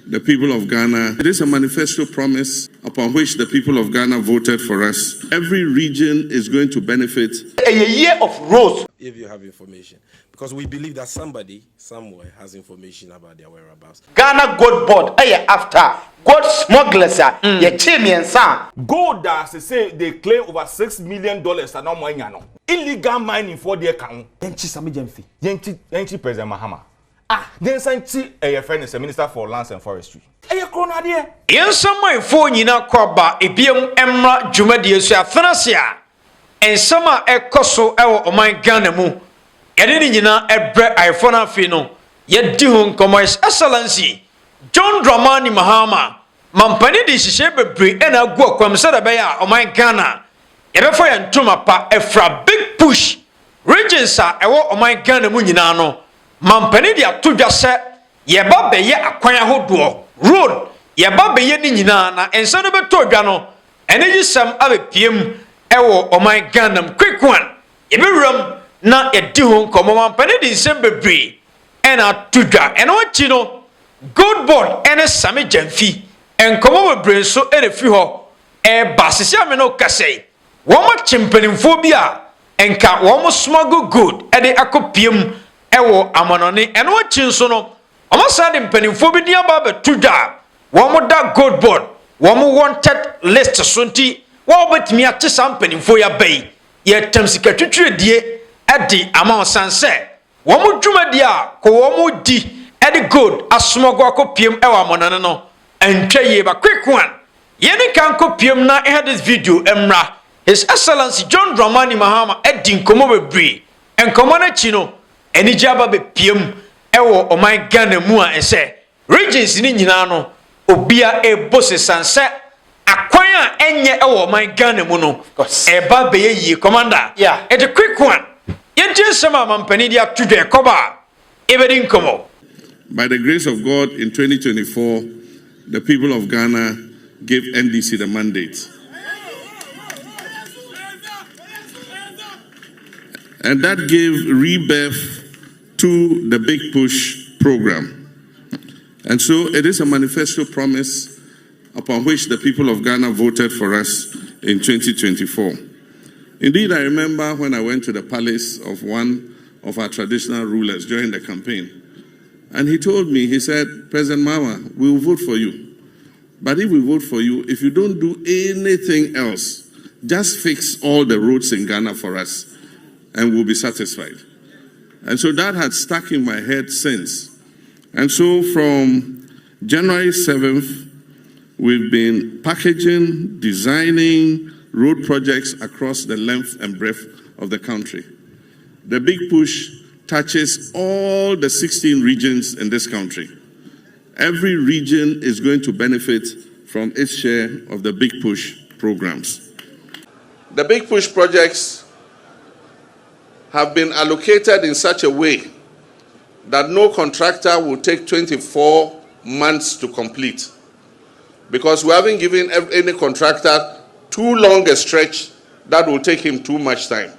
the people of Ghana. It is a manifesto promise upon which the people of Ghana voted for us. Every region is going to benefit. A year of growth. If you have information, because we believe that somebody somewhere has information about their whereabouts. Ghana Gold Board, after gold smugglers, gold as say they claim over $6 million are not money. Illegal mining for their account. Yenchi Sammy Gyamfi, Yenchi President Mahama. Then Santi, a friend is a minister for lands and forestry. Corona dear. Yen some my phone yina kwaba ebiam emra dwumadi so afanasia. En sama ekoso ewo oman Ghana mu. Yede ni nyina ebre iPhone afi no. Ye di ho nkomo excellency John Dramani Mahama. Mampani di hihye bebre ena agu akwam se da be ya oman Ghana. Ye be for ye ntoma pa efra big push. Regions a ewo oman Ghana mu nyina no. Mampani di atodwa se ye ba be ye akwan ahodo road ye ba be ye ni nyina na ense no beto dwa no ene gisam abepiem ewo oman Ghana quick one ye be ram na ye di ho nkomo mampani di nsem bebre ena atodwa ene ochi no Gold Board ene Sammy Gyamfi enkomo bebre so ene fi ho e basisi ameno kasei wo mo chimpanimfo bi a enka wo mo smuggle good e de akopiem ewo amanone ene ochi nso no omasa de mpanimfo bi dia ba betudwa wo mo da Gold Board wo mo wanted list so nti wo betimi ate sam mpanimfo ya bai ye tamsika twetwe die e de ama sanse wo mo dwumadi a ko wo mo di e de gold asmogo akopiem ewo amanone no entwa ye ba quick one ye ne kan kopiem na e this video emra His Excellency John Dramani Mahama e di nkomo bebre enkomo na chi no eni jaba be piem ewo oman Ghana mu a ese regions ni nyina no obia e bose sanse akwan a enye ewo oman Ghana mu no e ba be ye commander e the quick one yentin sama mampani dia tudwe koba e be di nkomo. By the grace of God, in 2024 the people of Ghana gave NDC the mandate. And that gave rebirth to the Big Push program. And so it is a manifesto promise upon which the people of Ghana voted for us in 2024. Indeed, I remember when I went to the palace of one of our traditional rulers during the campaign. And he told me, he said, President Mahama, we will vote for you. But if we vote for you, if you don't do anything else, just fix all the roads in Ghana for us, and we'll be satisfied. And so that had stuck in my head since. And so from January 7th, we've been packaging, designing road projects across the length and breadth of the country. The Big Push touches all the 16 regions in this country. Every region is going to benefit from its share of the Big Push programs. The Big Push projects have been allocated in such a way that no contractor will take 24 months to complete, because we haven't given any contractor too long a stretch that will take him too much time.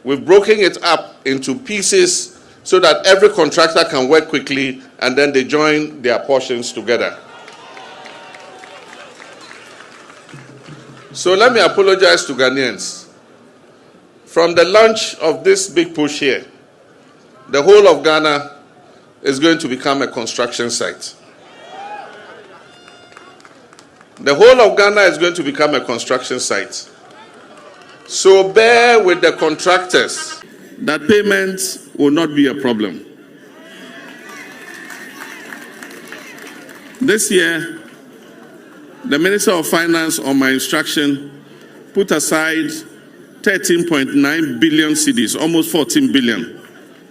We've broken it up into pieces so that every contractor can work quickly and then they join their portions together. So let me apologize to Ghanaians. From the launch of this Big Push here, the whole of Ghana is going to become a construction site. The whole of Ghana is going to become a construction site. So bear with the contractors. That payment will not be a problem. This year, the Minister of Finance, on my instruction, put aside 13.9 billion cedis, almost 14 billion,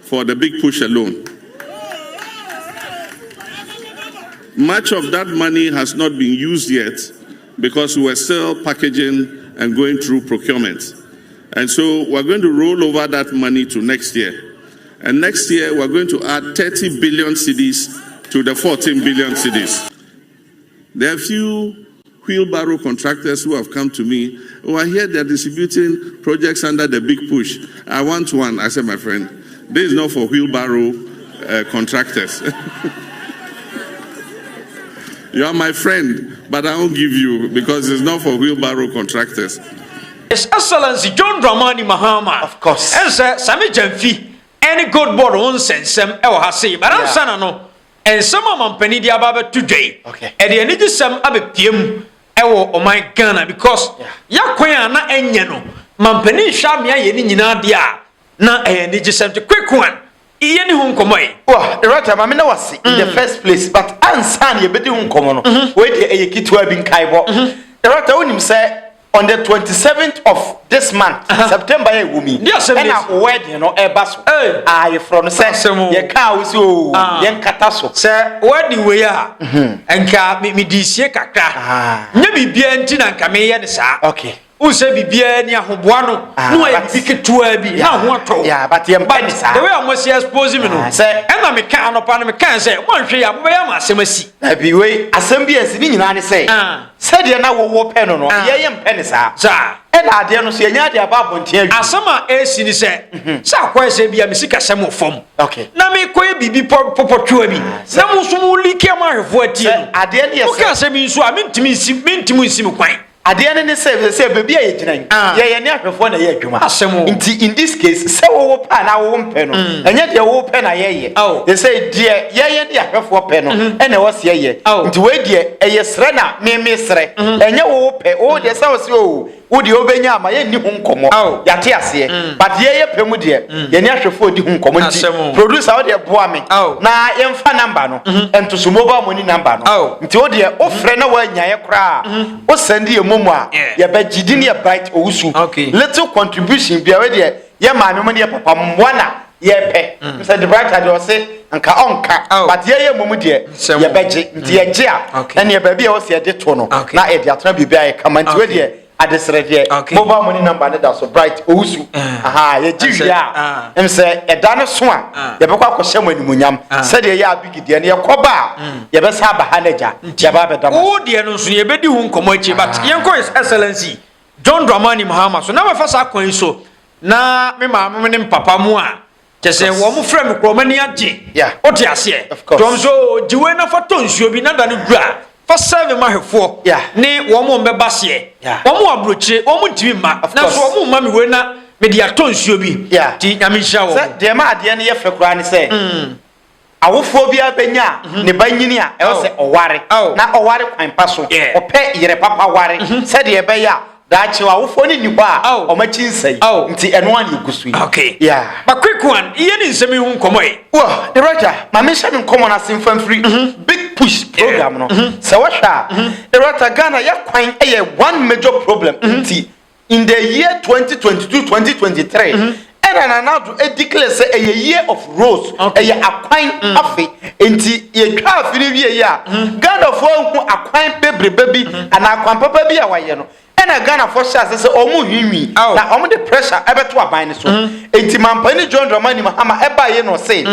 for the Big Push alone. Much of that money has not been used yet because we are still packaging and going through procurement. And so we're going to roll over that money to next year. And next year we're going to add 30 billion cedis to the 14 billion cedis. There are a few wheelbarrow contractors who have come to me. Oh, I hear they're distributing projects under the Big Push. I want one. I said, my friend, this is not for wheelbarrow contractors. You are my friend, but I won't give you because it's not for wheelbarrow contractors. His Excellency John Dramani Mahama. Of course. And sir, Sammy Gyamfi, any good board on sense some hasi, but I'm son no. And some of my penny the ababa today. Okay. And the energy some abe PM ewo o my Ghana because ya kwaya na enyano. Mampeni shamia ye ni nyina dia na energy some to quick one. Iye ni hun komoi. Well, the right time I mean was in the first place, but ansan ye bedi hun komo no. We dey eyekitwa bin kaibo. The right time him say on the 27th of this month, September ye wumi. And a wedding, you know, e baso. Ah, from say ye ka wusi o, ye nkata so. Say wedding we ya. Enka mi disie kakra. Nya bibia nti na nka me ye ne sa. Okay. Use bibia ni ahoboa no. No e biketua bi na ho ato. Yeah, but ye mpa ni sa. The way I must expose me no. Say and na me ka no pa na me kan say wanhwe ya mo ya ma asemasi. Abi we asem bi esi ni nyina ne say. Said ye na wo pe no no. Ye mpa ni sa. Sa. And ade no so ye nya ade aba bontia. Asama esi ni say. Sa kwa se bia me sika sem fom. Okay. Na me koye bibi popotwa bi. Na mo so mo like am ahwefo atie no. Ade ne ye say. O ka se mi nso a mentimi nsim kwan. Ade ne say baby a ye ginan. Ye ne ahwefo na ye adwuma. Nti in this case say wo pa na wo mpe no. Enye de wo pe na ye. They say de ye de ahwefo pe no. Ene wo se ye. Nti we de eye sre na me sre. Enye wo pe o de say wo se o. Wo de obenya ama ye ni hu nkomo. Ya te ase. But ye pe mu de ye ne ahwefo di hu nkomo nti. Producer wo de boa me. Na ye mfa number no. Ento so mobile money number no. Nti wo de o frɛ na wa nyaye kra. O send ye momo ye be gidi ne bright owusu. Little contribution bia we de ye maame mo ne papa mwana ye pe. Mr. the bright ade o se nka onka but ye momu de ye be gi nti ye gi a na ye ba bia o se de to no na e de atona bibia ye kama nti we de adesere de mobile money number ne da so bright owusu. Aha ye gi ya em se e da no so a ye be kwa kwhye mo animunyam se de ye abigide ne ye koba ye be sa ba hanaja ye ba be dama o de no so ye be di hu nkomo achi but yenko His Excellency John Dramani Mahama so na ba fa sa kwan so na me maame ne papa mu a kese wo mu frɛ me kromani age o te ase tom so jiwe na fa to nsuo bi na da no gura fa serve mahwefo ne wo mu mbeba se wo mu abrochire wo mu ntimi ma na so wo mu ma me we na me dia to nsuo bi ti nyame hia wo de ma ade ne ye frɛ kura ne se awofo bi abenya ne banyini a e wo se oware na oware kwan pa so opɛ yere papa ware se de be ya da chiwa awofo ni nipa a o ma chinsai nti eno an yegusu okay but quick one iye ni nsemi hu nkomo e well the writer ma mention nkomo na simfan free big push program no se washa the writer Ghana ya kwan e one major problem nti in the year 2022-2023 and now to declare say a year of rose a akwan afi nti ye twa afiri wie ya Ghana fo hu akwan baby and akwan papa bi a waye no na Ghana for sure say omu hwinwi na omu the pressure ebeto aban so enti mampani John Dramani Mahama eba ye no say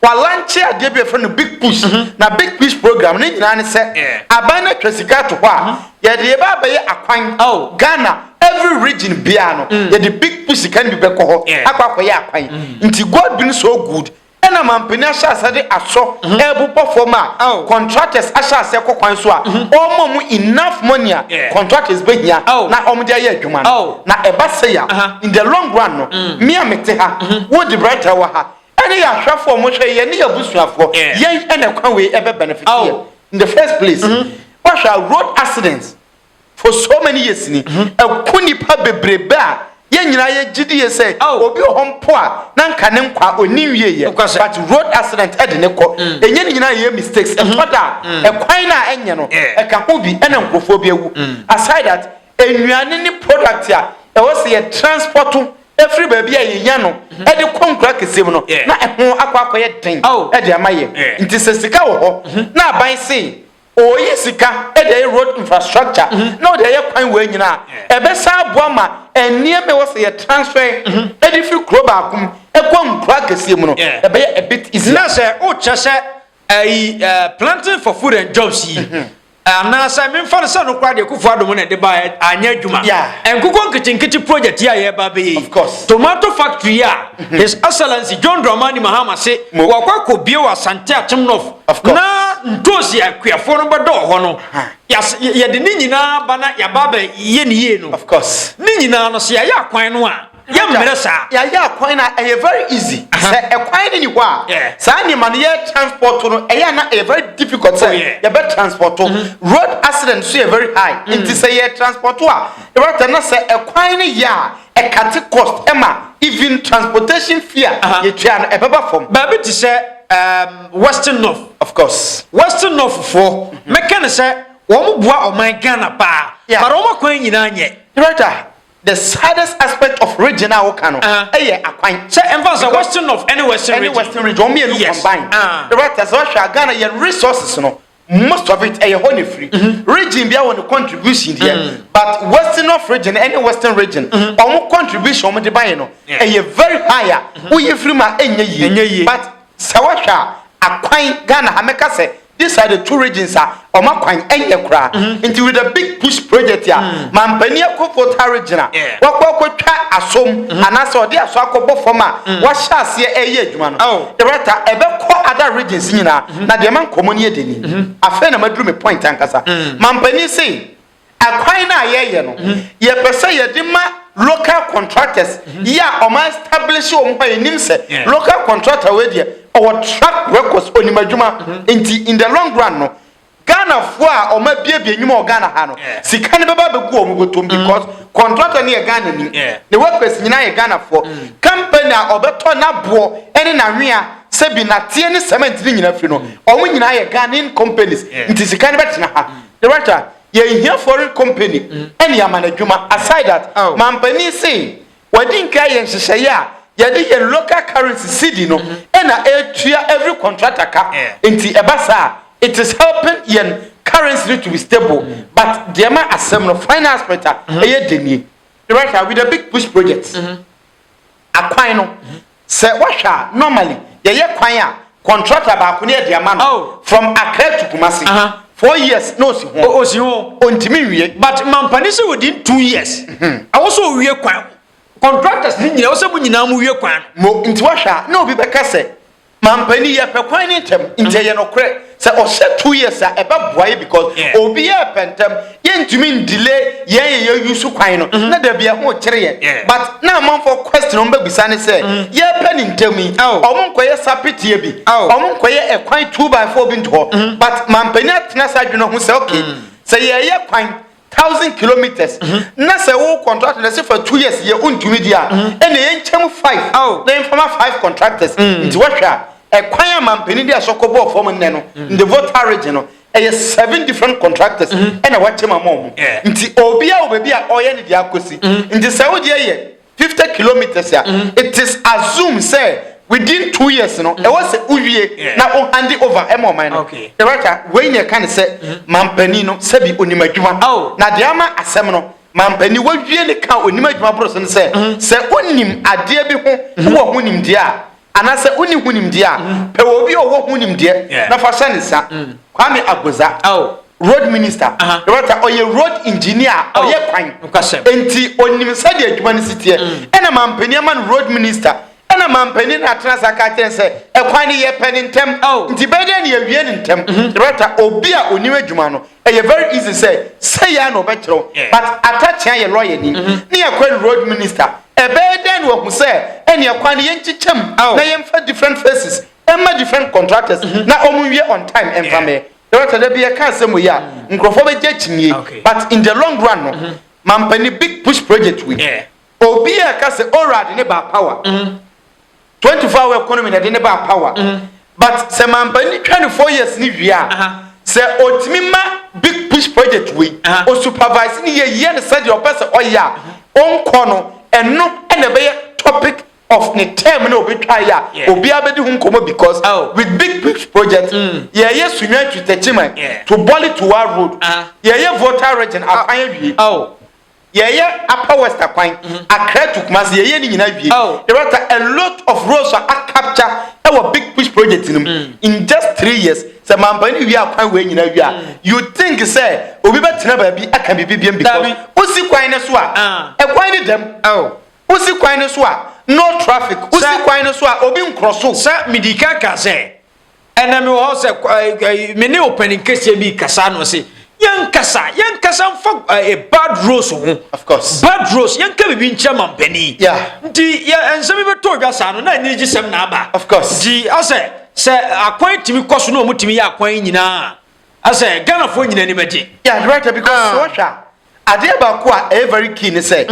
wa launch ade be for no big push na big push program ni nyina ne say aban na twasika to ho a ye de eba ba ye akwan Ghana every region bia no ye the big push can be beko ho akwa ye akwan nti God been so good na mampani asase de aso ebu perform a contractors asase kokwan so a omo mu enough money a contractors be hia na omo de aye adwuma na eba say ya in the long run no me amete ha wo the brighter wa ha ene ya hwafo mo hwe ye ne ya busuafo ye ene kwan we ebe benefit here in the first place what road accidents for so many years ni ekunipa bebrebe a ye nyina ye gidi ye say obi hompo a na nka ne nkwa oni wie ye but road accident e de ne ko enye nyina ye mistakes e foda e kwan na enye no e ka ho bi ene nkrofo bi ewu aside that enuane ni product a e wo se ye transport every baby a ye nya no e de konkra kesem no na e ho akwa ye den e de amaye nti se sika wo ho na aban se oyi sika e de road infrastructure no de ye kwan we nyina e be sa aboama enie me wo se ye transfer e de fi kroba akum e kwa nkra kese mu no e be a bit easy na say o chese planting for food and jobs yi na say me fa say no kwa de kufu adom na de ba anya adwuma enkuko nkichinkiti project ya ye ba be of course tomato factory ya his excellency John Dramani Mahama say wakwa ko bie wa Asante Achimnof na ntosi akuafo no bedo ho no ya de ni nyina bana ya ba ye ni ye no of course ni nyina no say ya kwan no a ya mmere sa ya kwan na very easy say e kwan ni ho a sa ni man ye transport no na very difficult say ya be transport road accident so very high it is say transport a e right na say e kwan ni ya e cut cost even transportation fee ye twa no e beba from baby to say Western North of course Western North for mekane say wo mo boa o man Ghana pa but wo mo kwan nyina nye right the saddest aspect of regional Okano akwan say emphasis Western North any Western region me combine the right as Ghana your resources no most of it honey free region bia won contribution there but Western North region any Western region omo contribution omo de buy no very higher we free ma enye but sawasha akwan Ghana hameka say these are the two regions oma kwan enye kra into with a big push project ya mampani akofota regional wakwa twa asom anase ode aso akobọ forma wa hyase adwuma no the right ebe ko other regions nyina na de man komoni edeni afa na maduru me point ankasa mampani say akwan na ye no ye pese ye de ma local contractors ya oma establish o mpa enim se local contractor we de our track records onimadwuma in the long run no Ghana fo a oma biebie nyuma o Ghana ha no sika ne beba begu o mugotom because contractor ne Ghana ni the workers nyina ye Ghana fo company a obeto na bo ene na hwea se bi na tie ne cement ni nyina firi no omo nyina ye Ghanaian companies nti sika ne betena ha the writer ye here foreign company ene ya manadwuma aside that mampani say wadi nka ye nhyehyeye a yadi ye local currency cedi no ena etua every contractor ka nti ebasa it is helping yen currency to be stable but the man asem no finance sector eye deni right with a big push project akwan no say wahwa normally ye kwan a contractor ba ko ne de man from Accra to Kumasi 4 years no si ho o si ho ontimi wie but mampani say within 2 years also wie kwan contractors ni nyina wo nyina mu wie kwan mo nti wahwa na obi beka say mampani ye pe kwan ni tem nti ye no kre say o se 2 years a ebe boaye because obi ye pentem ye ntumi delay ye use kwan no na da bia ho kire ye but na man for question on babisa ne say ye pe ni ntemi omon koye sapitie bi omon koye e kwan 2x4 bi nto but mampani atena sa dwene ho say okay say ye kwan 1,000 kilometers na say wo contract na say for 2 years ye untumi dia ene ye nchem 5 na informa 5 contractors nti wahwa e kwan mampani dia sokobo form nne no in the voter region no 7 different contractors ene wachema mom nti obia obebia oye ne dia akosi nti say wo dia ye 50 kilometers ya it is assumed say within 2 years no e was uwie na o hand over e mo man no the right when you can say mampani no sabi onimadwuma na de ama asem no mampani wawie ne ka onimadwuma bro so say say onim ade bi ho wo honim de a ana say oni honim de a pe wo bi o wo honim de na fa sha ne sa Kwame Agoza road minister the right oye road engineer oye kwan enti onim sa de adwuma ne sitie ena mampani man road minister na mampani na transaka ten say e kwan ye pen ntem nti bede na ye wie ntem right obi a onim adwuma no e very easy say ya no betro but attach ya lawyer ni na kwan road minister e bede na wo say ene kwan ye nchicham na ye mfa different faces emma different contractors na omunwie on time emfa me right da bia kan semo ya nkrofo be jechimie but in the long run no mampani big push project we obi a ka say already ne ba power 24-hour economy na de ne ba power but se mampani 24 years ni wia se otimi ma big push project we o supervise ni ye ne said your person oya onko no eno ene be topic of the term na obi try ya obi abedi hu nkomo because with big push project ye sunwa twitechima to boli to our road ye voter region apan wie ye upper west akwan Accra to Kumasi ye ni nyina wie there was a lot of roads are capture our big push project in just 3 years say mampani wi akwan we nyina wi a you think say obi betina ba bi aka bi biam because osi kwan ne so a e kwan ne dem osi kwan ne so a no traffic osi kwan ne so a obi nkroso sa midika ka say ename wo say me ne opening case bi kasa no say yankasa for a bad rose of course bad rose yanka bibi nche mampani nti ya ensemi beto dwasa no na ni gisem na aba of course ji ase se akwan timi koso no mutimi ya akwan nyina ase Ghana fo nyina ni magi right because what ade ba ko a very keen say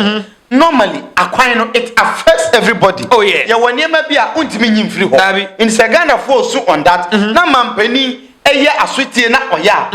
normally akwan no it affects everybody ya woni ma bi a untimi nyimfiri ho in se Ghana fo so on that na mampani eye aswetie na oya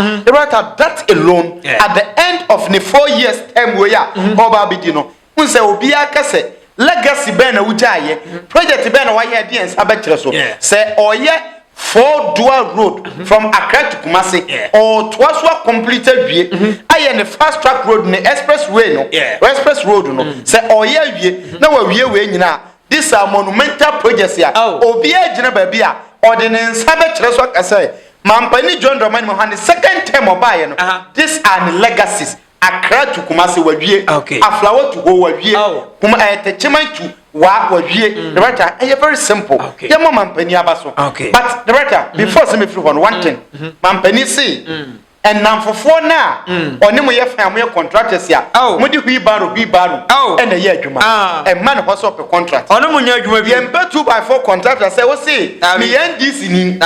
that alone at the end of the 4 years term we ya oba bidi no unse obi aka se legacy ben na wujaye project ben na waye de ensa ba kire so se oye 4 dual road from Accra to Kumasi or twice completed wie aye the fast track road ne expressway no express road no se oye wie na wa wie we nyina these are monumental projects ya obi agina ba bia ordinance ba kire so aka se Mampani John Dramani Mohani second term obaye no these are the legacies Accra to Kumasi wawie Aflawo to go wawie kuma Techiman to wawie the writer very simple ya mo Mampani abaso but the writer before say me free one thing Mampani see and nam fofo na oni mo ye fa mo ye contractors ya mo di hui baro and the year adwuma and man ho so pe contract oni mo nya adwuma bi ye mpe 2x4 contractor say we see me NDC ni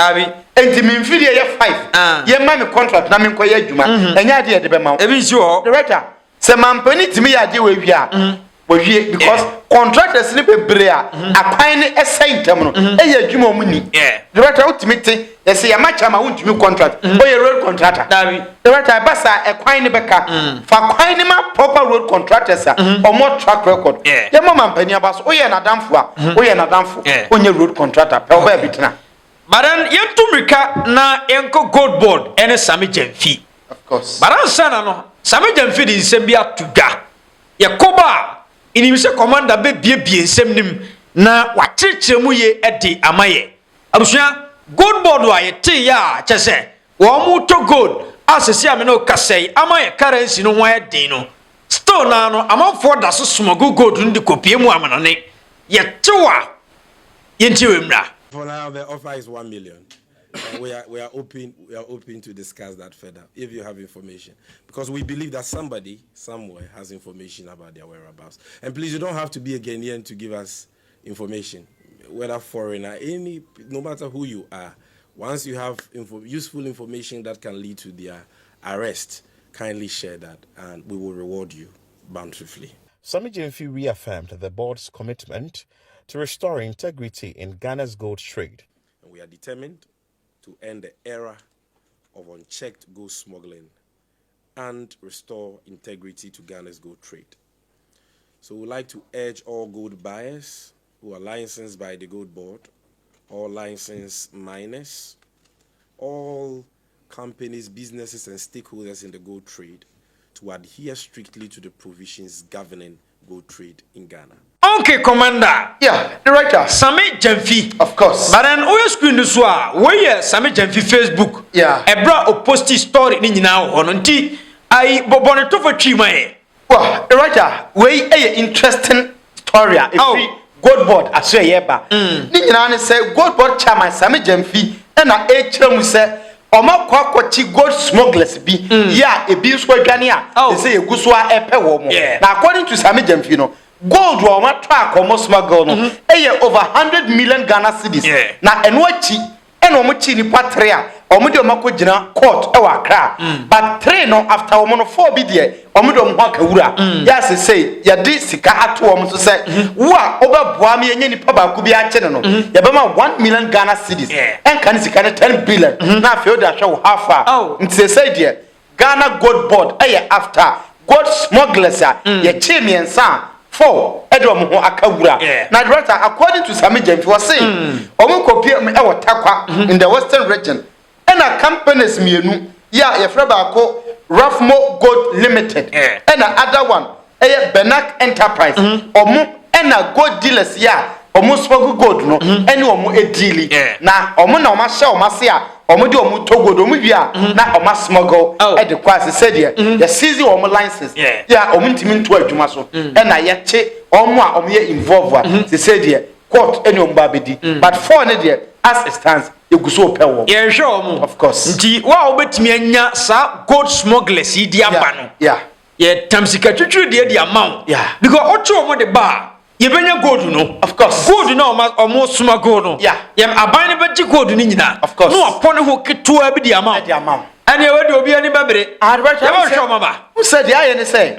enti me mfiri ye 5 ye ma me contract na me nkoye adwuma enya de be ma ebi si ho director say mampani timi ya de we wi a we because contractors ni bebre a akwan ni esentam no eye adwuma omu ni director utimi te ye say ya matcha ma untimi contract o ye road contractor director basa ekwan ni beka fa kwan ni ma proper road contractors a omo track record ye mo mampani abaso o ye na damfo a o ye na damfo onye road contractor pe o ba bitina Baran yentumrika na enko gold board ene Sammy Gyamfi of course baran sana no Sammy Gyamfi di nsem bi atuga yakoba inimise commander be bie nsem nim na wakyerkyeremu ye edi amaye abusua gold board wa yete ya kyese wo mu to gold asese ame no kasei amaye currency no ho edin no stone na no amanfo da so smuggling gold ndi kopie mu amanane yetewa yentiwemra. For now, the offer is 1 million. We are open to discuss that further if you have information, because we believe that somebody somewhere has information about their whereabouts. And please, you don't have to be a Ghanaian to give us information, whether foreigner, no matter who you are. Once you have useful information that can lead to their arrest, kindly share that, and we will reward you bountifully. Sammy Gyamfi reaffirmed the board's commitment to restore integrity in Ghana's gold trade. And we are determined to end the era of unchecked gold smuggling and restore integrity to Ghana's gold trade. So we would like to urge all gold buyers who are licensed by the Gold Board, all licensed miners, all companies, businesses, and stakeholders in the gold trade to adhere strictly to the provisions governing gold trade in Ghana. Okay, Commander. Yeah, director. Sammy Gyamfi. Of course. But then we screen this one. Where Sammy Gyamfi Facebook. Yeah. Ebra o posti story ni nyina ho nti ai bobone to for twimae. Well, director, we a interesting story. If Gold Board aso yeba. Ni nyina ne say Gold Board chairman Sammy Gyamfi na e kire mu say omo kwakwati gold smugglers bi ya ebi so adwane a say eguso a epe wo mo. Na according to Sammy Gyamfi no gold wo ma track omo smuggle no over 100 million Ghana cedis na eno achi eno omo chi ni patre a omo de omo ko gina court e wa Accra but 3 no after omo no 4 bi de omo de omo ho akawura ya say ya di sika ato omo so say wo a obaboa me enye nipa ba ku bi a che no ya be ma 1 million Ghana cedis en kan sika ne 10 billion na afio da hwe wo hafa nti say de Ghana Gold Board after gold smugglers ya chi miensa 4 edom ho akawura na director according to Sammy Gyamfi was saying omo kopie e wotakwa in the western region and a companies mienu ya yefra ba ko Rafmo Gold Limited and other one Benak Enterprise omo and a gold dealers ya omo smuggle gold no any omo edili na omo na omo hye omo se a omudi omu togo do mu bia na oma smuggle e de kwa se said ye seize omu license ya omu ntimi nto adwuma so e na ye che omu a omu ye involve se said ye court any omu ba bedi but for ne de as it stands you go so pay wo ye hwe omu of course nti wa obetimi anya sa gold smugglers yi di aba no ye tamsika twetwe de amount because ocho omu de ba ye benya gold no of course gold no omo smuggle no ye aban ne beji gold ni nyina of course no apone ho ketua bi di amount ane we de obi ani bebre ye ba hwe omu ba who said ya ye ne say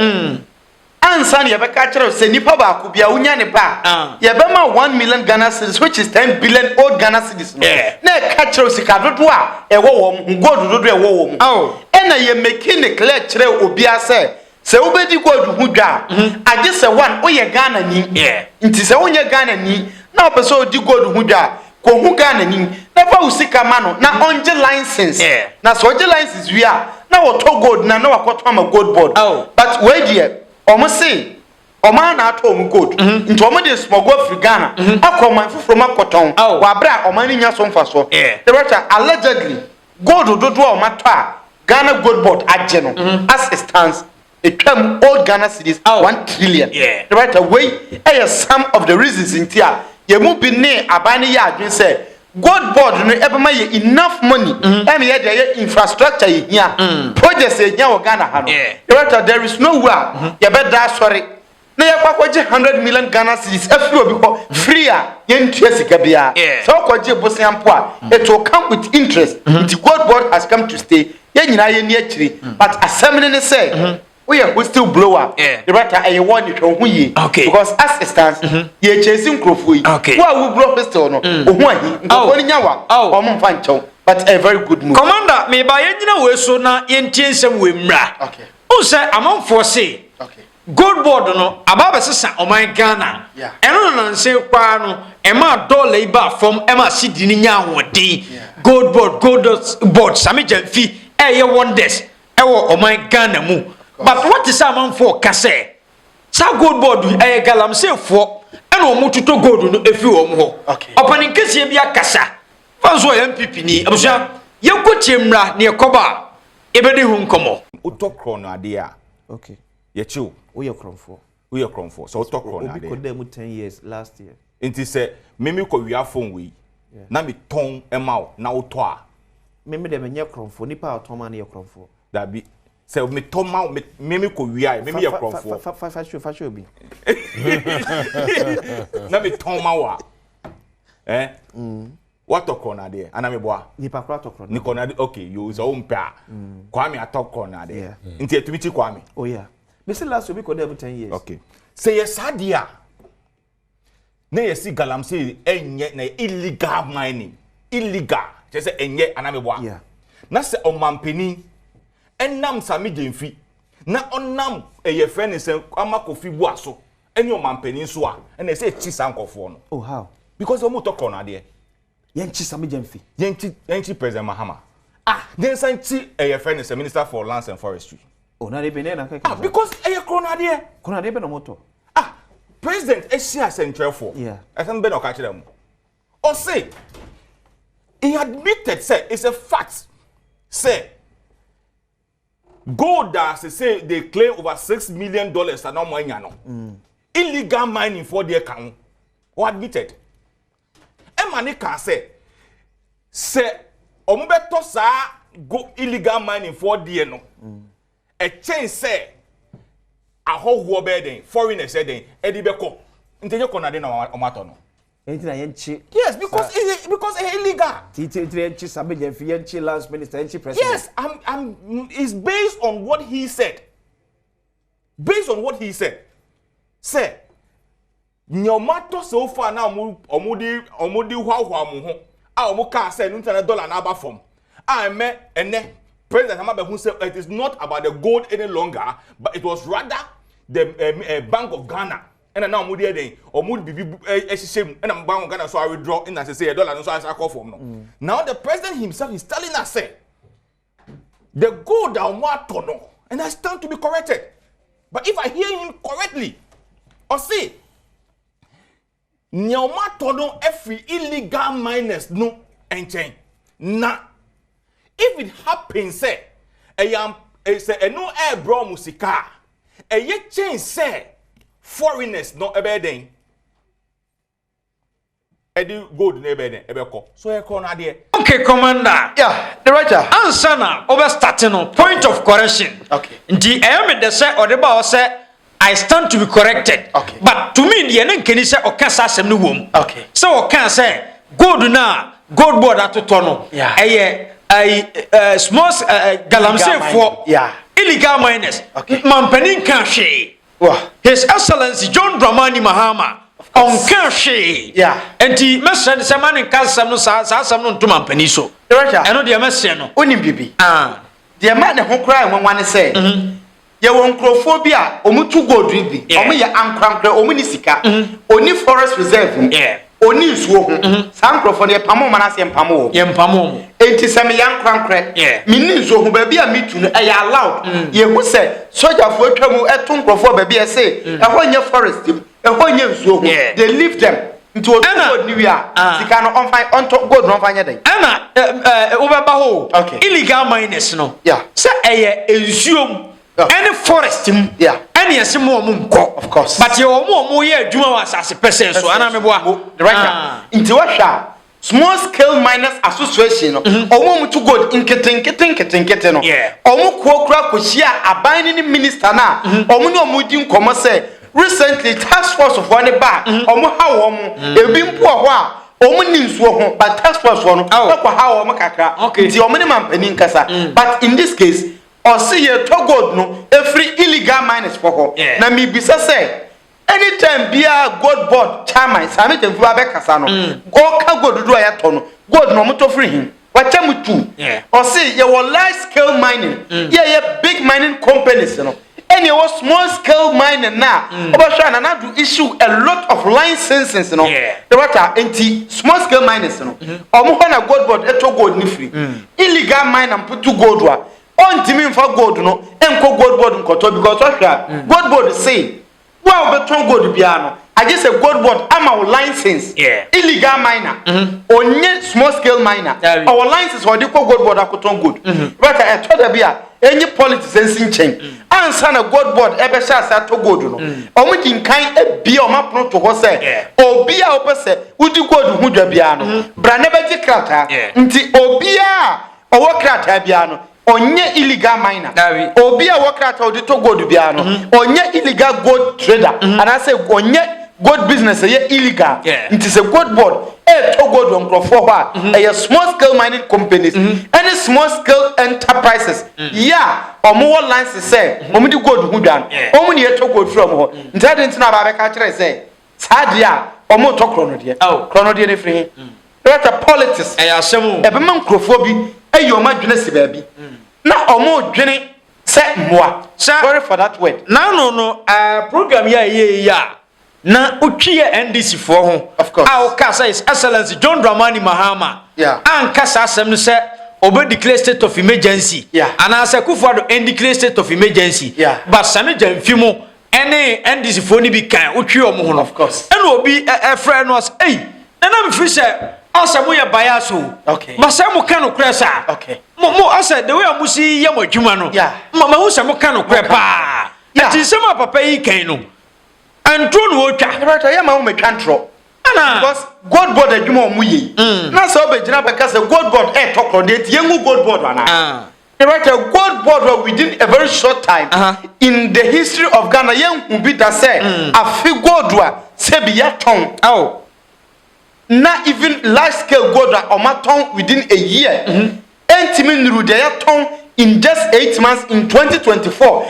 ansan ye be ka kire se nipa ba ko bia unya ne ba ye be ma 1 million Ghana cedis which is 10 billion old Ghana cedis no na ka kire sika dodo a e wo wo gold dodo e wo wo mu e na ye mechanic clear kire obi ase se ubedi gold hu dwa age se one oye Ghana ni nti se onye Ghana ni na opese odi gold hu dwa ko hu Ghana ni na fa usika ma no na onje license na so onje license wi a na wo to gold na wakoto ama gold board but we die omo say omo na ato omo gold nti omo de smuggle free Ghana akoma fufuro makoton wa bra omo ni nya so mfa so the writer allegedly gold dodo omo ato a Ghana gold board agye no as it stands it came old Ghana cedis 1 trillion the writer way some of the reasons in tia ye mu bi ne abani ya adwen say gold board no ebe ma ye enough money em ye de infrastructure ye hia projects ye hia wo Ghana ha no there is no way ye be da sorry na ye kwakwaje 100 million Ghana cedis afri obi ko free a ye ntua sika bia so kwaje bosia mpo a it will come with interest the gold board has come to stay ye nyina ye ni akiri but assembly ne say we are whistle blower the writer I want it hu yi because as it stands ye chasing crofo yi wa we blow pistol no ohu ahi nkofo ni nyawa o mo mfa nchew but a very good move commander me ba ye nyina we so na ye ntiensem we mra o say amanfo say gold board no ababa sesa oman Ghana eno na nse kwa no e ma dollar iba from e ma sidi ni nya ahode gold board Sammy Gyamfi ye wonders e wo oman Ghana mu. But what is a man for Casse? Sa gold board a galam say for and omutu to gold no efi ho. Open in case ye bia kasa. Fanso MPP ni abusia ye kotiemra ne koba ebedi hu nkomo. Utokro no ade a. Okay. Ye chiu. We are kromfo. We are kromfo. So utokro no ade. We could them 10 years last year. Inti say meme ko wia phone we. Na me ton ema na uto a. Meme dem nye kromfo nipa otoma na ye kromfo. Da bi say me toma me ko wia me ye kromfo fashion obi na me toma wa what tokro na there ana me boa nipa kra tokro ni kona okay you so umpa kwa me atokro na there nti etumi ti kwa me oh yeah me say last week ko dem 10 years okay say yes adia na yes galamsey enye na illegal mining illegal just say enye ana me boa yeah na say omampeni enam Sammy Gyamfi na onam eye friend say amakofi bu aso eni omampeni so a na say chi sankofo no oh how because omo tokro na de yenchi Sammy Gyamfi yenchi President Mahama then sanchi eye friend say Minister for Lands and Forestry oh na de be na ka because eye krona de be no moto president Asia Central for yeah asem be no ka kire dem o say he admitted say it's a fact say gold as they say they claim over $6 million and no money no illegal mining for their can or admitted e mani can say omo beto sa go illegal mining for there no a chain say a ho be den foreigners say den e di beko ntenye kona den na omato no entina yenchi yes because it's illegal yenchi Sammy Gyamfi yenchi Lands Minister yenchi President yes it's based on what he said say nyomato so far na omudi hwa mu ho a omu ka say $1 na aba from me ene president Mahama who said it is not about the gold any longer but it was rather the Bank of Ghana. And now omudi eden omudi bibi ehihiem and am Bank of Ghana so I withdraw in and say $1 no so I call for no. Now the president himself is telling us say the gold that omo no and I stand to be corrected. But if I hear him correctly or say nyoma todo every illegal miners no enchen na if it happens say say no air bro musika ye change say foreigners no ebeden edi gold na ebeden ebeko so e ko na de okay commander Yeah, the writer. answer na over starting on point of correction Okay. nti me de say odeba o say I stand to be corrected. Okay. But to me, the enen keni say okasa asem no wom. Okay. So okan say gold na gold board atoto no. Yeah. Small galamsey for Yeah. illegal miners. Okay. Mampanin kan hwe. Wow. His Excellency John Dramani Mahama on kan hwe. Yeah. Enti mesre se man kan asem no sa asem no ntoma mampani so. The writer. Eno de mesre no. Onim bibi. Ah. The man ne ho kra enwanwane say. Ye won crofobia omutu gold bi. Omo ye ankrankra omu ni sika. Oni forest reserve. Yeah. Oni nsuo ho. San crofo ne pamo manase mpamo wo. Ye mpamo. Enti se me yankrankra. Yeah. Minni nsuo ho ba bia mitu no e ya allowed. Ye hu se soldier fo atwamu eton crofo ba bia say e ho nye forest e ho nye nsuo ho. They leave them. Nti o gold ni wi a sika no on fine on gold no fine den. Ana obeba ho. Okay. Illegal miners no. Yeah. Say eye ensuom. Any forest him. Yeah. Any asemo nko. Of course. But ye omo ye adwuma wa asase person so ana meboa. The right. Nti wa hwa small scale miners association no omo mutu gold nkete no. Yeah. Omo kuokura kohia aban ni minister na omo ni omo di nkomo say recently task force of one back omo ha wo mo ebi mpo ho a omo ni nsuo ho but task force no kwa ha wo mo kakra nti omo ni mampani nkasa but in this case or see ye to gold no every illegal miners for ho na me bisa say anytime bia gold board chairman Sammy Gyamfi abekasa no go ka gold do ya to no gold no mo to free him wacha mutu or see ye were large scale mining ye big mining companies no any was small scale mining na obasha na do issue a lot of licenses no the water anti small scale miners no omo ho na gold board eto gold ni free illegal mine and put to gold wa on timi for gold no enko gold board nkoto because gold board say wow beton gold bia no I just say gold board am our license illegal miner onye small scale miner our license or the gold board akoton gold but I told them bia any politics in change answer na gold board ebe sha sa to gold no omo din kan e bia o mapono to ho say obi a opese udi gold hu dwa bia no bra na be krata nti obi a owo krata bia no onye illegal miner obi a wokrata odi to gold bia no onye illegal gold trader and I say onye gold business ye illegal it is a gold board to gold on crofo a small scale mining companies any small scale enterprises omo license say omo di gold hu dan omo ne to gold from ho ntade ntina ba be ka kire say sadia omo to krono de ne free that politics asem e be man crofo bi ayo ma dwene se ba bi na omo dwene se moa sorry for that word no program ya na utwie NDC for ho of course our kasa is Excellency John Dramani Mahama an kasa asem no se obe declare state of emergency and as Akufo-Addo declare state of emergency but Sammy Gyamfi mo any NDC for ni bi kan utwie omo ho of course and obi friend was na me fi say asemo ya bias o masemo kan okra sa mo asa the way amusi ya modwuma no ma hu se mo kan okra pa ati se ma papa yi kan no antro no otwa right ya ma hu me twantro because gold board adwuma omu yi na so be gina be kase gold board talk on it yengu gold board ana right a gold board within a very short time in the history of Ghana yengu bi da say afi gold wa se bi ya ton not even large scale gold or maton within a year. Entimin Rudeyaton in just 8 months in 2024.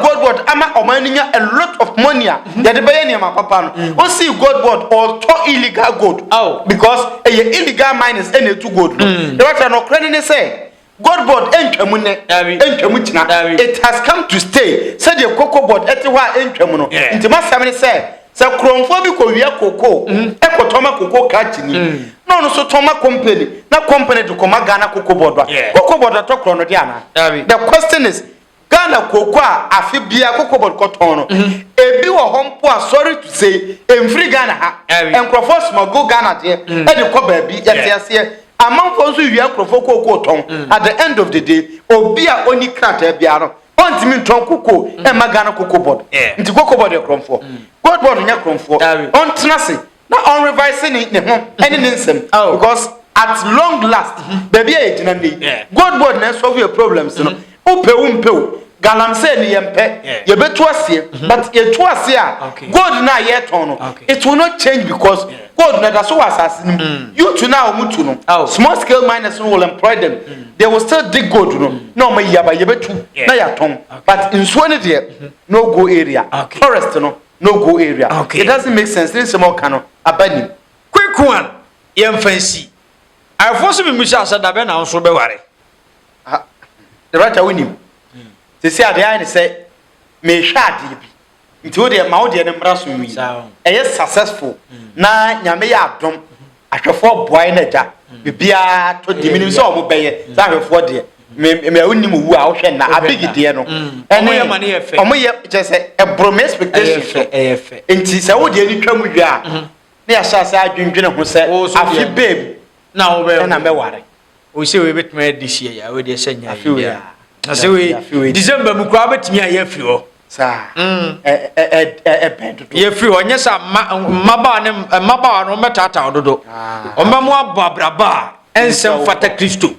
Gold board ama omaninya a lot of money. The bayani ma papa no. We see gold board or to illegal gold. Because illegal miners any to gold. The right no credit say gold board entwamune entwamutina. It has come to stay. Say the cocoa board etiwa entwamu no. Intima samene say sa kronfo bi ko wia koko ekotoma koko kachini no so toma company na company to koma Ghana koko board koko board to krono dia na the question is Ghana koko a afibia koko board koton no ebi wo hompo a sorry to say emfri Ghana ha enkrofo smuggle Ghana de e de ko ba bi yetiase amanfo nso wi akrofo koko ton at the end of the day obi a oni krata bia no ontimi nton koko e magana koko board nti koko board e kromfo gold board nya kromfo ontena se na on revise ne ho ene ne nsem because at long last baby e dina ndey gold board na solve your problems no upe galamse ni yempe ye betu asie but ye tu asie a gold na ye ton no it will not change because gold na da so assassin you to now mutu no small scale miners will employ them they will still dig gold no ma yaba ye betu na ya ton but in so ne de no go area forest no go area it doesn't make sense this small cano abani quick one yem fancy I force me musha sada be na so be ware the right away they say they say me shadi bi nti wo de ma wo de ne mra so wi e successful na nyame ya adom ahwefo boy na ja bibia to de minim so omo beye sa ahwefo de me onim wu a wo hwe na abigide no omo ye je say e brom expectation nti se wo de ni twam wi a na ya sha sa adwendwene ho se afi babe na wo be na me ware o se we betme this year ya we de senya ya na se we December mu kwa betimi a ya firi ho sa ye free onye sa maba no metata ododo omamo ababraba ensem fata Kristo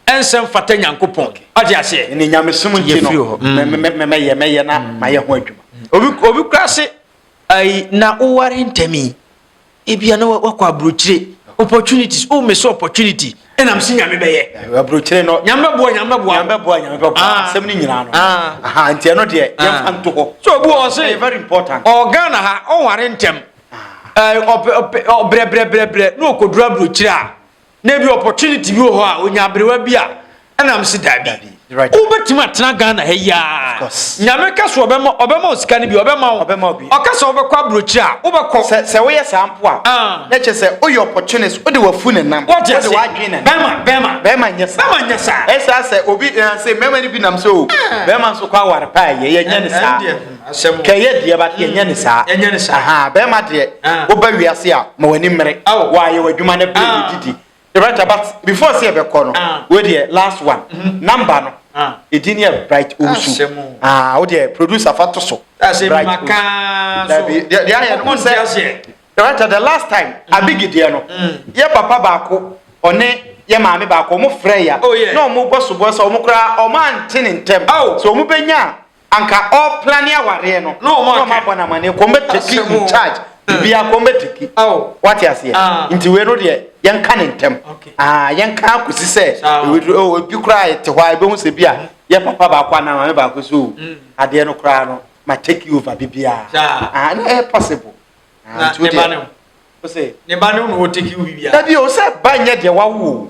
ensem fata Nyankopon ade ase ni nyamesum nti no me na maye ho adwuma obi krase ai na oware ntami ebia na wakwa brochire opportunities o me so opportunity enam si nyame beye abrochire no nyame boa asem ni nyina no aha nti no de ye fanto ho so obi o say very important organa ha o ware ntem bre no okodura brochire a na bi opportunity bi ho a onya brewa bi a enam si dabi ubetima tena Ghana heya nyame kaso obema osikani bi obema bi okasa obekwa brochi a ubekọ se we yes ampo a na che se o your opportunity o de wafu ne nam o de wadwen ne bema nyesa esa se obi se mema ni bi nam so bema so kwa ware pa ye nya ne sa keye de ba ye nya ne sa aha bema de wo ba wiase a ma wani mmere wa ye wadwuma ne bre didi right about before say be kono we the last one number no Edinia bright also wo the producer fato so bright maka so right the last time abigide no ye papa baako one ye maame baako mo freya no mo boso mo kra o man tin ntem so mo benya anka all plan ya ware no no ma bona mane ko mbeteki in charge bia ko mbeteki what you say nti we no de yen kan ntem yen kan akusi se we bi kra te hwa be hu se bia ye papa ba kwa na ma ba ko so ade no kra no ma take you over bibia na possible ne ba ne o se ne ba ne no take you bibia da bi o se ba nya de wa wo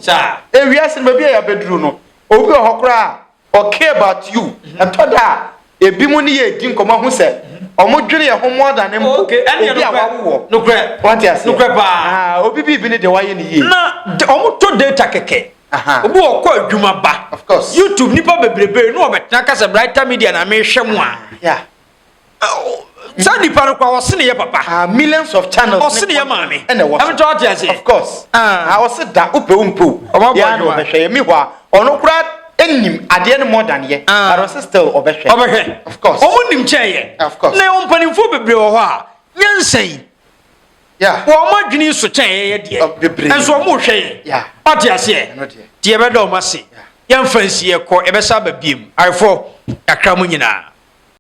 e wi ase no bia ya bedru no obi o kra o care about you atoda ebi mu ni ye di nkomo hu se omo dwere ye ho more than em obi a wawo no kre what you say no kre ba obi bi ni de waye ni ye na omo to data keke obi o ko adwuma ba of course YouTube nipa bebrebe no obetna kasa brighter media na me hwem a yeah Sani paro kwa wasine ye papa millions of channels wasine ye maame and am to what you say of course wase da upe umpo ya no be hwe mi ho a ono kura enim ade ne more than ye but still obehwe of course omo nim cheye of course na ompanimfo bebre wo ho a nyansan yeah wo mo adwini so cheye ye de enso omo hwe yeah ati ase tie be do ma se yemfansi ye ko ebe sa ba biem arfo akra mu nyina